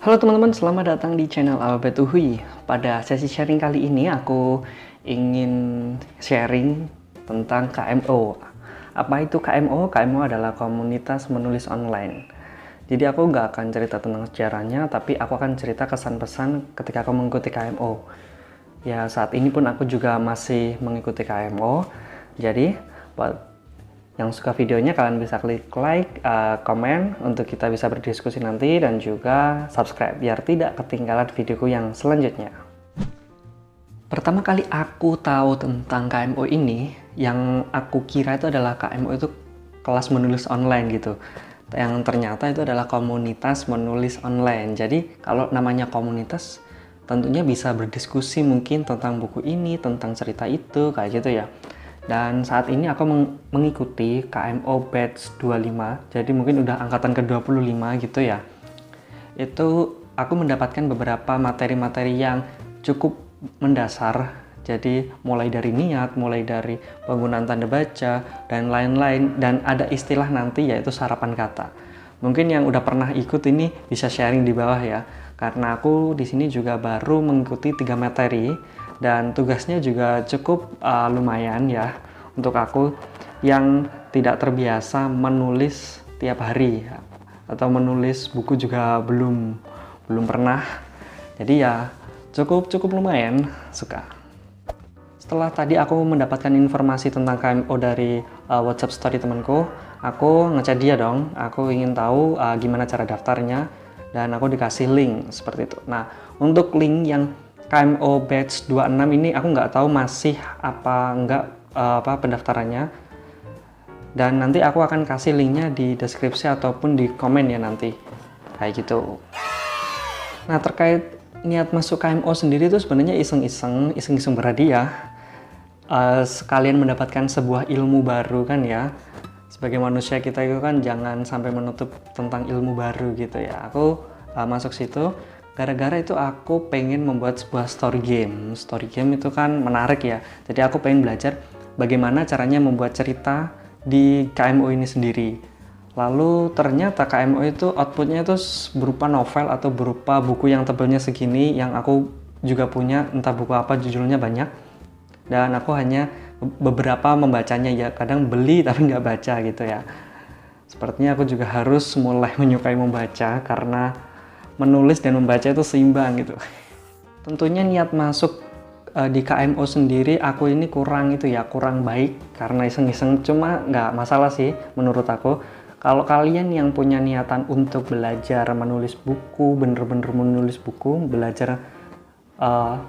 Halo teman-teman, selamat datang di channel Alfabet Uhui. Pada sesi sharing kali ini aku ingin sharing tentang KMO. Apa itu KMO? KMO adalah komunitas menulis online. Jadi aku nggak akan cerita tentang sejarahnya, tapi aku akan cerita kesan-pesan ketika aku mengikuti KMO. Ya, saat ini pun aku juga masih mengikuti KMO. Jadi, buat yang suka videonya, kalian bisa klik like, komen untuk kita bisa berdiskusi nanti, dan juga subscribe biar tidak ketinggalan videoku yang selanjutnya. Pertama kali aku tahu tentang KMO ini, yang aku kira itu adalah KMO itu kelas menulis online gitu. Yang ternyata itu adalah komunitas menulis online. Jadi kalau namanya komunitas, tentunya bisa berdiskusi mungkin tentang buku ini, tentang cerita itu, kayak gitu ya. Dan saat ini aku mengikuti KMO Batch 25, jadi mungkin udah angkatan ke-25 gitu ya. Itu aku mendapatkan beberapa materi-materi yang cukup mendasar, jadi mulai dari niat, mulai dari penggunaan tanda baca, dan lain-lain, dan ada istilah nanti yaitu sarapan kata. Mungkin yang udah pernah ikut ini bisa sharing di bawah ya, karena aku di sini juga baru mengikuti 3 materi, dan tugasnya juga cukup lumayan ya untuk aku yang tidak terbiasa menulis tiap hari ya. Atau menulis buku juga belum pernah. Jadi ya cukup lumayan suka. Setelah tadi aku mendapatkan informasi tentang KMO dari WhatsApp story temanku, aku ngechat dia dong. Aku ingin tahu gimana cara daftarnya, dan aku dikasih link seperti itu. Nah, untuk link yang KMO Batch 26 ini aku nggak tahu masih apa enggak pendaftarannya, dan nanti aku akan kasih linknya di deskripsi ataupun di komen ya nanti, kayak gitu. Nah, terkait niat masuk KMO sendiri itu sebenarnya iseng-iseng berhadiah, sekalian mendapatkan sebuah ilmu baru kan ya. Sebagai manusia kita itu kan jangan sampai menutup tentang ilmu baru gitu ya. Aku masuk situ gara-gara itu aku pengen membuat sebuah story game. Story game itu kan menarik ya. Jadi aku pengen belajar bagaimana caranya membuat cerita di KMO ini sendiri. Lalu ternyata KMO itu outputnya itu berupa novel atau berupa buku yang tebalnya segini, yang aku juga punya, entah buku apa, judulnya banyak. Dan aku hanya beberapa membacanya ya, kadang beli tapi nggak baca gitu ya. Sepertinya aku juga harus mulai menyukai membaca, karena menulis dan membaca itu seimbang gitu. Tentunya niat masuk di KMO sendiri aku ini kurang baik karena iseng-iseng, cuma nggak masalah sih menurut aku. Kalau kalian yang punya niatan untuk belajar menulis buku, bener-bener menulis buku, belajar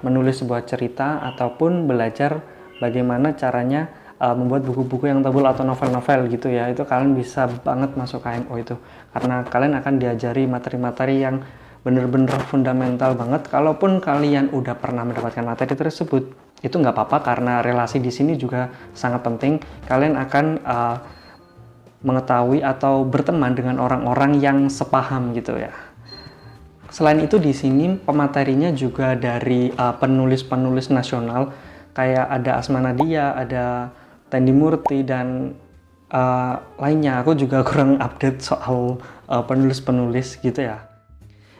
menulis sebuah cerita, ataupun belajar bagaimana caranya membuat buku-buku yang tebal atau novel-novel gitu ya, itu kalian bisa banget masuk KMO itu, karena kalian akan diajari materi-materi yang bener-bener fundamental banget. Kalaupun kalian udah pernah mendapatkan materi tersebut, itu nggak apa-apa, karena relasi di sini juga sangat penting. Kalian akan mengetahui atau berteman dengan orang-orang yang sepaham gitu ya. Selain itu di sini pematerinya juga dari penulis-penulis nasional, kayak ada Asma Nadia, ada Tendi Murti, dan lainnya. Aku juga kurang update soal penulis-penulis gitu ya.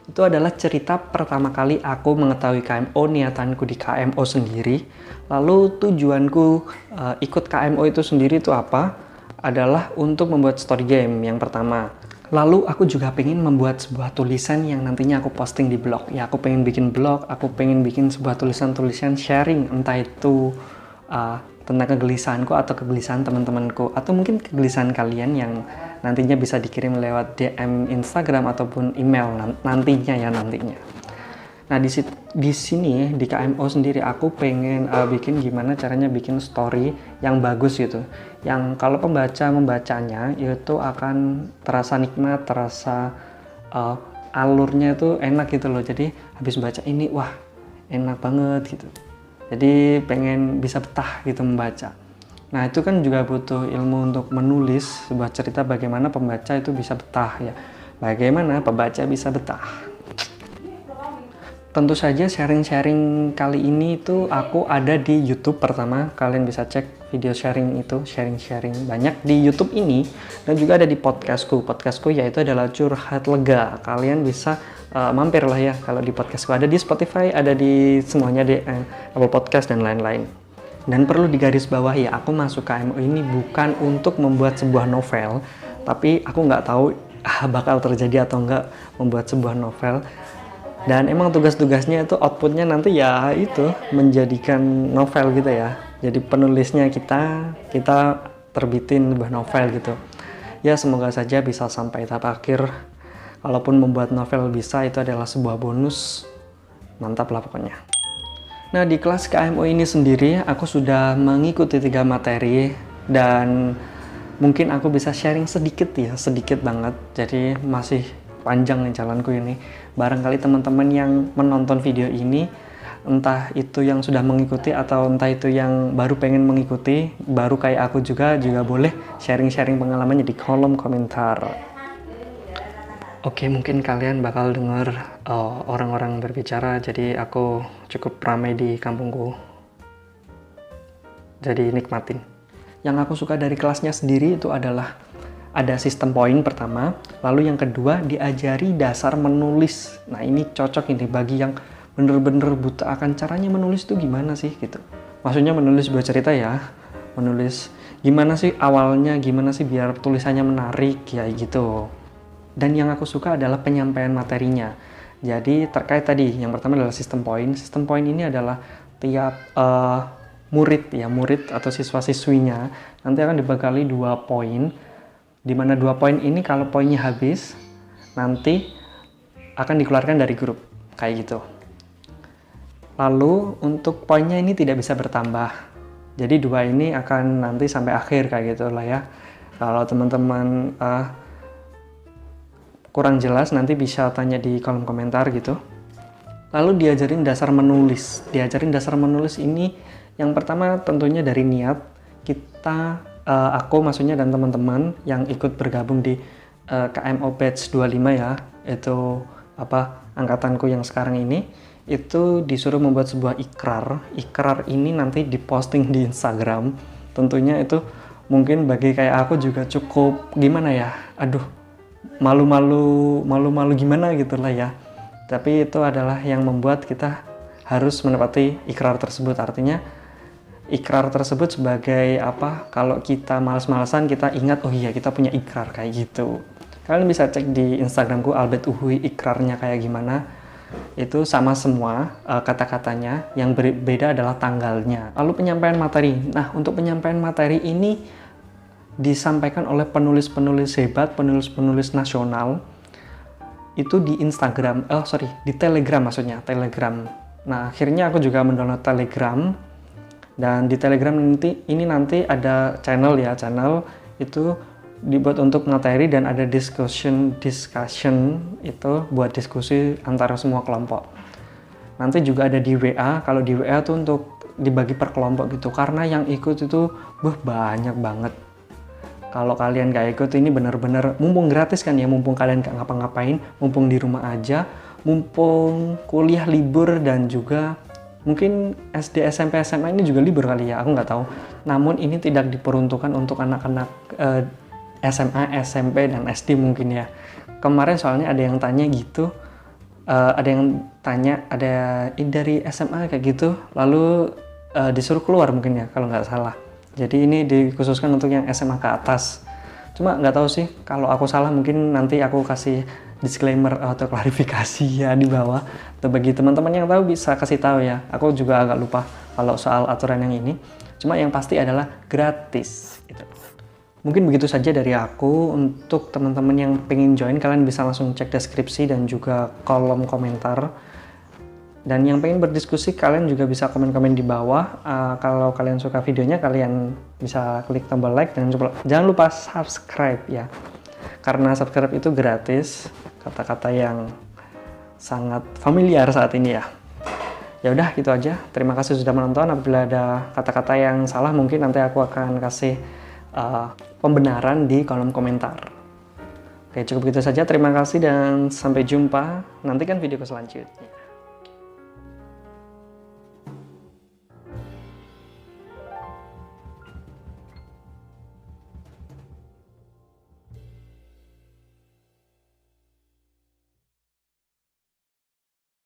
Itu adalah cerita pertama kali aku mengetahui KMO, niatanku di KMO sendiri. Lalu tujuanku ikut KMO itu sendiri itu apa? Adalah untuk membuat story game yang pertama. Lalu aku juga pengen membuat sebuah tulisan yang nantinya aku posting di blog. Ya, aku pengen bikin blog, aku pengen bikin sebuah tulisan-tulisan sharing, entah itu tentang kegelisahanku atau kegelisahan teman-temanku, atau mungkin kegelisahan kalian yang nantinya bisa dikirim lewat DM Instagram ataupun email nantinya. Nah, di sini di KMO sendiri aku pengen bikin gimana caranya bikin story yang bagus gitu, yang kalau pembaca membacanya itu akan terasa nikmat, terasa alurnya itu enak gitu loh. Jadi habis baca ini, wah enak banget gitu. Jadi pengen bisa betah gitu membaca. Nah, itu kan juga butuh ilmu untuk menulis sebuah cerita, bagaimana pembaca itu bisa betah ya. Bagaimana pembaca bisa betah. Tentu saja sharing-sharing kali ini itu aku ada di YouTube pertama. Kalian bisa cek video sharing itu, sharing-sharing banyak di YouTube ini, dan juga ada di podcastku. Podcastku yaitu adalah Curhat Lega. Kalian bisa mampir lah ya kalau di podcastku. Ada di Spotify, ada di semuanya di Apple Podcast dan lain-lain. Dan perlu digarisbawahi, aku masuk KMO ini bukan untuk membuat sebuah novel, tapi aku nggak tahu bakal terjadi atau nggak membuat sebuah novel. Dan emang tugas-tugasnya itu outputnya nanti ya itu menjadikan novel gitu ya. Jadi penulisnya kita terbitin sebuah novel gitu. Ya semoga saja bisa sampai tahap akhir. Kalaupun membuat novel bisa, itu adalah sebuah bonus. Mantap lah pokoknya. Nah di kelas KMO ini sendiri aku sudah mengikuti 3 materi. Dan mungkin aku bisa sharing sedikit ya, sedikit banget. Jadi masih panjang nih jalanku ini. Barangkali teman-teman yang menonton video ini, entah itu yang sudah mengikuti atau entah itu yang baru pengen mengikuti, baru kayak aku juga boleh sharing-sharing pengalamannya di kolom komentar. Oke, mungkin kalian bakal dengar orang-orang berbicara, jadi aku cukup ramai di kampungku. Jadi nikmatin. Yang aku suka dari kelasnya sendiri itu adalah ada sistem poin pertama, lalu yang kedua diajari dasar menulis. Nah ini cocok ini bagi yang bener-bener buta akan caranya menulis itu gimana sih gitu. Maksudnya menulis buat cerita ya, menulis gimana sih awalnya, gimana sih biar tulisannya menarik ya gitu. Dan yang aku suka adalah penyampaian materinya. Jadi terkait tadi, yang pertama adalah sistem poin. Sistem poin ini adalah tiap murid atau siswa-siswinya nanti akan dibekali 2 poin. Di mana 2 poin ini kalau poinnya habis, nanti akan dikeluarkan dari grup, kayak gitu. Lalu untuk poinnya ini tidak bisa bertambah. Jadi 2 ini akan nanti sampai akhir kayak gitu lah ya. Kalau teman-teman kurang jelas nanti bisa tanya di kolom komentar gitu. Lalu diajarin dasar menulis. Diajarin dasar menulis ini yang pertama tentunya dari niat kita. Aku maksudnya dan teman-teman yang ikut bergabung di KMO Batch 25 ya, itu angkatanku yang sekarang ini, itu disuruh membuat sebuah ikrar. Ikrar ini nanti diposting di Instagram. Tentunya itu mungkin bagi kayak aku juga cukup gimana ya, malu-malu gimana gitulah ya. Tapi itu adalah yang membuat kita harus menepati ikrar tersebut. Artinya ikrar tersebut sebagai kalau kita malas-malasan kita ingat, oh iya kita punya ikrar kayak gitu. Kalian bisa cek di Instagramku Albert Uhui ikrarnya kayak gimana. Itu sama semua kata-katanya, yang berbeda adalah tanggalnya. Lalu penyampaian materi. Nah untuk penyampaian materi ini disampaikan oleh penulis-penulis hebat, penulis-penulis nasional. Itu di di Telegram maksudnya, Telegram. Nah akhirnya aku juga mendownload Telegram. Dan di Telegram nanti ada channel itu dibuat untuk materi dan ada discussion itu buat diskusi antara semua kelompok. Nanti juga ada di WA, kalau di WA tuh untuk dibagi per kelompok gitu, karena yang ikut itu banyak banget. Kalau kalian gak ikut ini bener-bener mumpung gratis kan ya, mumpung kalian gak ngapa-ngapain, mumpung di rumah aja, mumpung kuliah libur dan juga mungkin SD, SMP, SMA ini juga libur kali ya, aku nggak tahu. Namun ini tidak diperuntukkan untuk anak-anak SMA, SMP, dan SD mungkin ya. Kemarin soalnya ada yang tanya gitu, ada dari SMA kayak gitu, lalu disuruh keluar mungkin ya, kalau nggak salah. Jadi ini dikhususkan untuk yang SMA ke atas. Cuma nggak tahu sih, kalau aku salah mungkin nanti aku kasih disclaimer atau klarifikasi ya di bawah. Atau bagi teman-teman yang tahu bisa kasih tahu ya. Aku juga agak lupa kalau soal aturan yang ini. Cuma yang pasti adalah gratis. Gitu. Mungkin begitu saja dari aku. Untuk teman-teman yang pengen join, kalian bisa langsung cek deskripsi dan juga kolom komentar. Dan yang pengen berdiskusi, kalian juga bisa komen-komen di bawah. Kalau kalian suka videonya, kalian bisa klik tombol like dan jangan lupa subscribe ya. Karena subscribe itu gratis, kata-kata yang sangat familiar saat ini ya. Ya udah gitu aja. Terima kasih sudah menonton. Apabila ada kata-kata yang salah, mungkin nanti aku akan kasih pembenaran di kolom komentar. Oke, cukup gitu saja. Terima kasih dan sampai jumpa. Nantikan videoku selanjutnya.